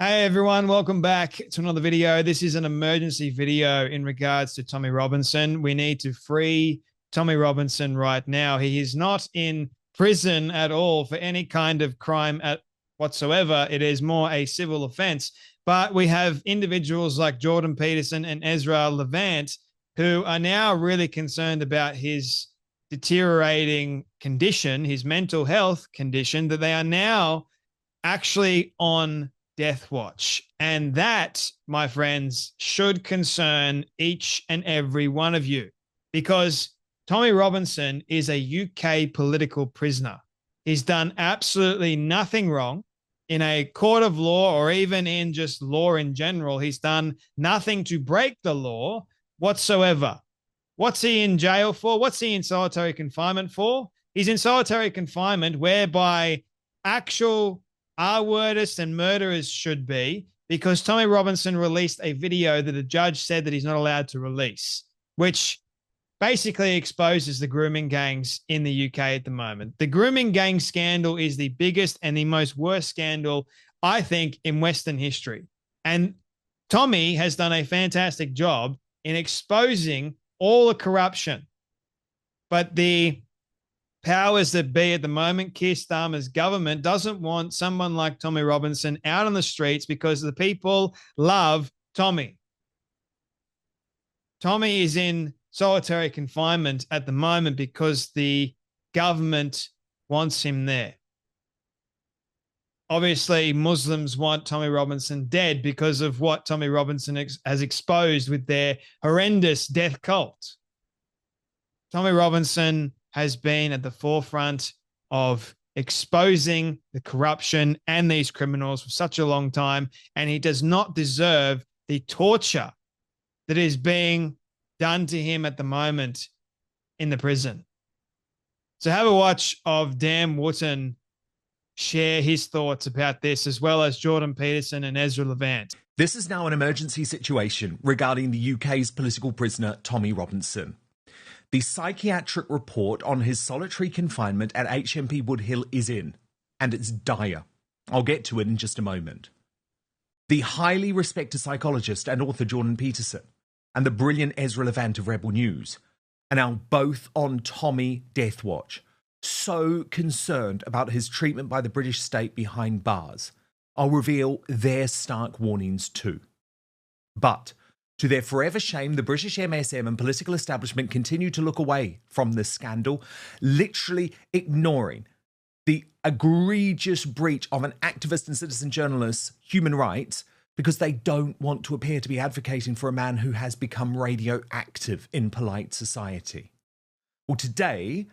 Hey everyone, welcome back to another video. This is an emergency video in regards to Tommy Robinson. We need to free Tommy Robinson right now. He is not in prison at all for any kind of crime whatsoever. It is more a civil offense. But we have individuals like Jordan Peterson and Ezra Levant who are now really concerned about his deteriorating condition, his mental health condition, that they are now actually on death watch. And that, my friends, should concern each and every one of you because Tommy Robinson is a UK political prisoner. He's done absolutely nothing wrong in a court of law or even in just law in general. He's done nothing to break the law whatsoever. What's he in jail for? What's he in solitary confinement for? He's in solitary confinement whereby actual R-wordists and murderers should be, because Tommy Robinson released a video that a judge said that he's not allowed to release, which basically exposes the grooming gangs in the UK at the moment. The grooming gang scandal is the biggest and the most worst scandal, I think, in Western history. And Tommy has done a fantastic job in exposing all the corruption. But the powers that be at the moment, Keir Starmer's government, doesn't want someone like Tommy Robinson out on the streets because the people love Tommy. Tommy is in solitary confinement at the moment because the government wants him there. Obviously, Muslims want Tommy Robinson dead because of what Tommy Robinson has exposed with their horrendous death cult. Tommy Robinson has been at the forefront of exposing the corruption and these criminals for such a long time, and he does not deserve the torture that is being done to him at the moment in the prison. So have a watch of Dan Wootton share his thoughts about this, as well as Jordan Peterson and Ezra Levant. This is now an emergency situation regarding the UK's political prisoner, Tommy Robinson. The psychiatric report on his solitary confinement at HMP Woodhill is in, and it's dire. I'll get to it in just a moment. The highly respected psychologist and author Jordan Peterson and the brilliant Ezra Levant of Rebel News are now both on Tommy death watch, so concerned about his treatment by the British state behind bars. I'll reveal their stark warnings too. But to their forever shame, the British MSM and political establishment continue to look away from this scandal, literally ignoring the egregious breach of an activist and citizen journalist's human rights because they don't want to appear to be advocating for a man who has become radioactive in polite society. Well, today,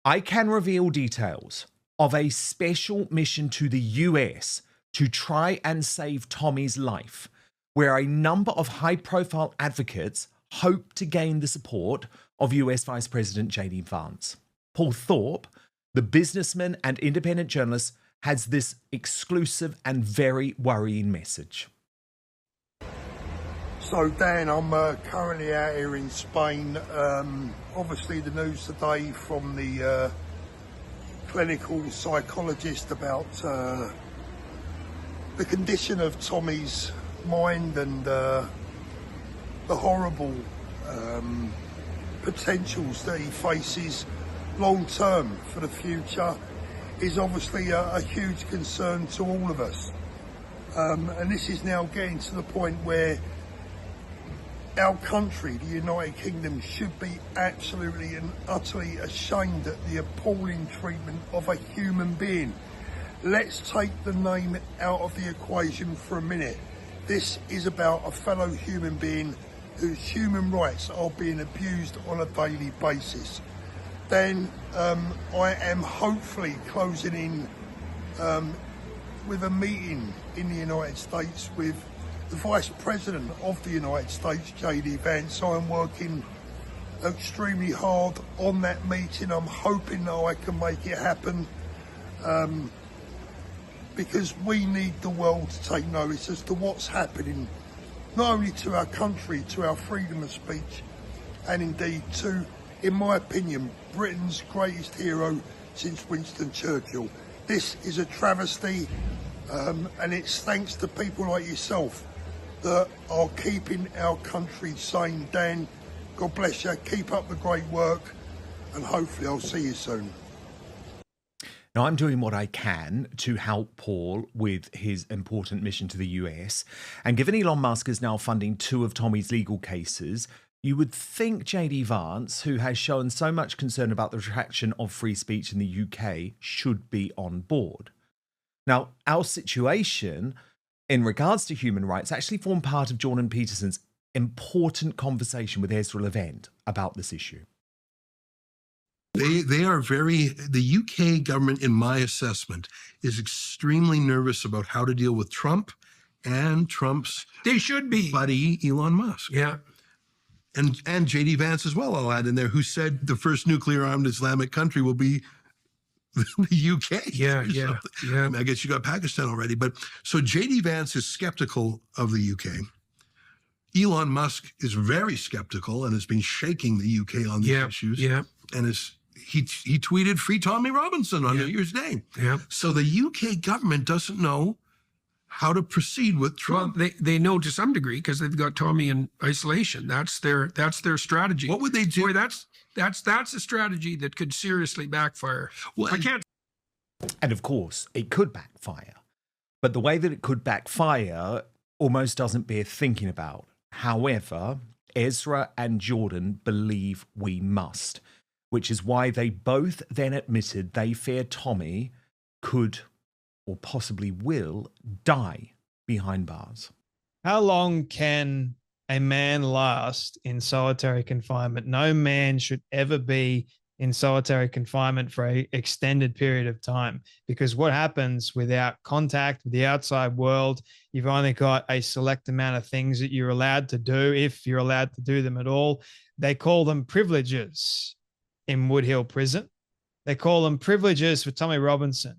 I can reveal details of a special mission to the US to try and save Tommy's life, where a number of high-profile advocates hope to gain the support of US Vice President J.D. Vance. Paul Thorpe, the businessman and independent journalist, has this exclusive and very worrying message. So Dan, I'm currently out here in Spain. Obviously the news today from the clinical psychologist about the condition of Tommy's mind and the horrible potentials that he faces long term for the future is obviously a huge concern to all of us. And this is now getting to the point where our country, the United Kingdom, should be absolutely and utterly ashamed at the appalling treatment of a human being. Let's take the name out of the equation for a minute. This is about a fellow human being whose human rights are being abused on a daily basis. Then I am hopefully closing in with a meeting in the United States with the Vice President of the United States, J.D. Vance. I'm working extremely hard on that meeting. I'm hoping that I can make it happen because we need the world to take notice as to what's happening, not only to our country, to our freedom of speech, and indeed to, in my opinion, Britain's greatest hero since Winston Churchill. This is a travesty. And it's thanks to people like yourself that are keeping our country sane. Dan, God bless you. Keep up the great work, and hopefully I'll see you soon. Now, I'm doing what I can to help Paul with his important mission to the US. And given Elon Musk is now funding 2 of Tommy's legal cases, you would think JD Vance, who has shown so much concern about the retraction of free speech in the UK, should be on board. Now, our situation in regards to human rights actually formed part of Jordan Peterson's important conversation with Ezra Levant about this issue. They are the UK government, in my assessment, is extremely nervous about how to deal with Trump and Trump's They should be. buddy, Elon Musk. Yeah. And JD Vance as well, I'll add in there, who said the first nuclear-armed Islamic country will be the UK. Yeah. I mean, I guess you got Pakistan already. But so JD Vance is skeptical of the UK. Elon Musk is very skeptical and has been shaking the UK on these issues. Yeah. And he tweeted "Free Tommy Robinson" on New Year's Day. Yeah. So the UK government doesn't know how to proceed with Trump. Well, they know to some degree because they've got Tommy in isolation. That's their strategy. What would they do? Boy, that's a strategy that could seriously backfire. Well, I can't. And of course, it could backfire. But the way that it could backfire almost doesn't bear thinking about. However, Ezra and Jordan believe we must, which is why they both then admitted they fear Tommy could or possibly will die behind bars. How long can a man last in solitary confinement? No man should ever be in solitary confinement for an extended period of time, because what happens without contact with the outside world, you've only got a select amount of things that you're allowed to do, if you're allowed to do them at all. They call them privileges in Woodhill Prison. They call them privileges for Tommy Robinson.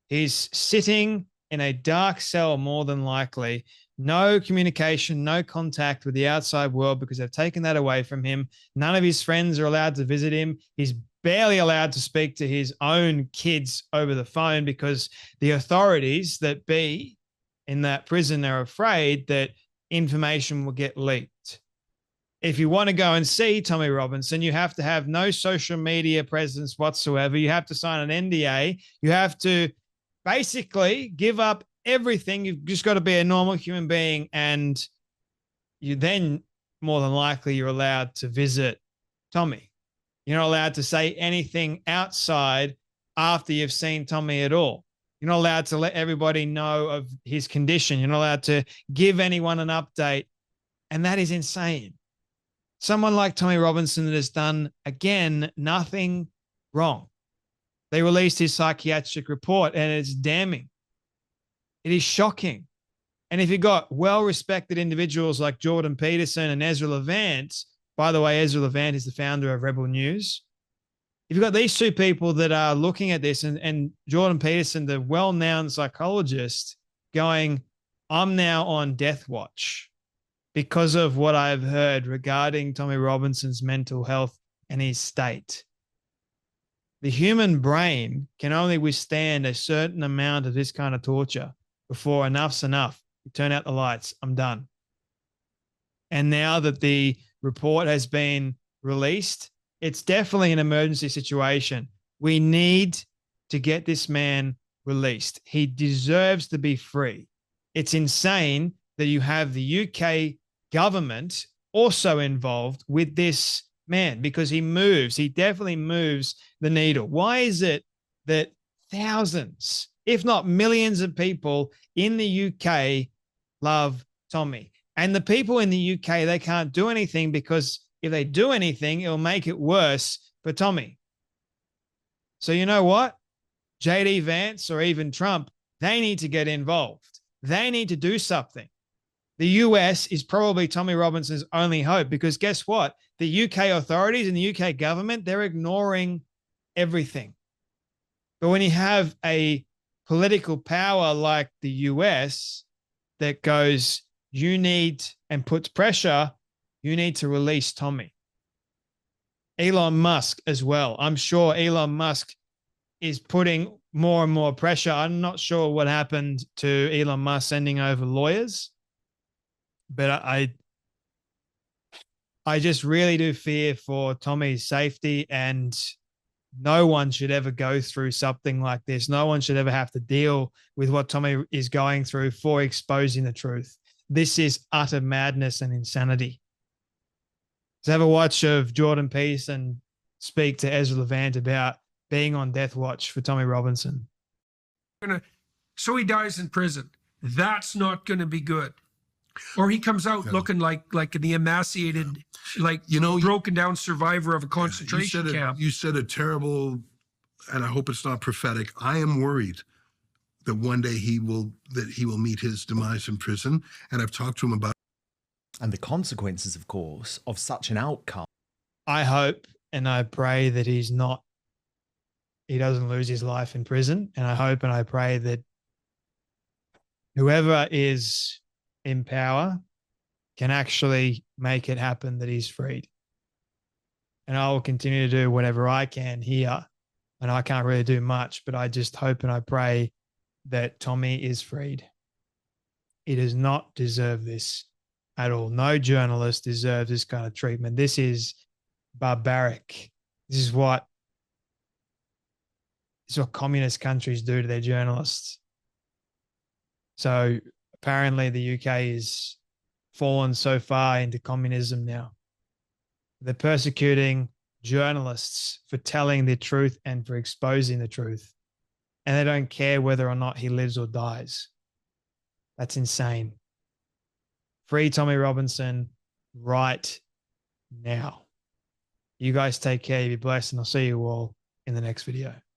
He's sitting in a dark cell, more than likely, no communication, no contact with the outside world because they've taken that away from him. None of his friends are allowed to visit him. He's barely allowed to speak to his own kids over the phone because the authorities that be in that prison are afraid that information will get leaked. If you want to go and see Tommy Robinson, you have to have no social media presence whatsoever. You have to sign an NDA. You have to basically give up everything. You've just got to be a normal human being, and you then more than likely you're allowed to visit Tommy. You're not allowed to say anything outside after you've seen Tommy at all. You're not allowed to let everybody know of his condition. You're not allowed to give anyone an update. And that is insane. Someone like Tommy Robinson that has done, again, nothing wrong. They released his psychiatric report and it's damning. It is shocking. And if you've got well-respected individuals like Jordan Peterson and Ezra Levant, by the way, Ezra Levant is the founder of Rebel News. If you've got these two people that are looking at this and Jordan Peterson, the well-known psychologist, going, I'm now on death watch because of what I've heard regarding Tommy Robinson's mental health and his state. The human brain can only withstand a certain amount of this kind of torture before enough's enough. You turn out the lights, I'm done. And now that the report has been released, it's definitely an emergency situation. We need to get this man released. He deserves to be free. It's insane that you have the UK government also involved with this man because he definitely moves the needle. Why is it that thousands, if not millions of people in the UK love Tommy? And the people in the UK, they can't do anything because if they do anything, it'll make it worse for Tommy. So you know what? JD Vance or even Trump, they need to get involved. They need to do something. The US is probably Tommy Robinson's only hope because guess what? The UK authorities and the UK government, they're ignoring everything. But when you have a political power like the US that goes, you need, and puts pressure, you need to release Tommy. Elon Musk as well. I'm sure Elon Musk is putting more and more pressure. I'm not sure what happened to Elon Musk sending over lawyers, but I just really do fear for Tommy's safety, and no one should ever go through something like this. No one should ever have to deal with what Tommy is going through for exposing the truth. This is utter madness and insanity. So have a watch of Jordan Peace and speak to Ezra Levant about being on death watch for Tommy Robinson. So he dies in prison. That's not going to be good. Or he comes out looking like an emaciated, broken down survivor of a concentration camp. You said a terrible, and I hope it's not prophetic. I am worried that one day he will meet his demise in prison, and I've talked to him about. And the consequences, of course, of such an outcome. I hope and I pray that he doesn't lose his life in prison. And I hope and I pray that whoever is in power can actually make it happen, that he's freed. And I will continue to do whatever I can here. And I can't really do much, but I just hope and I pray that Tommy is freed. He does not deserve this at all. No journalist deserves this kind of treatment. This is barbaric. This is what communist countries do to their journalists. So apparently the UK is fallen so far into communism now. They're persecuting journalists for telling the truth and for exposing the truth. And they don't care whether or not he lives or dies. That's insane. Free Tommy Robinson right now. You guys take care. Be blessed, and I'll see you all in the next video.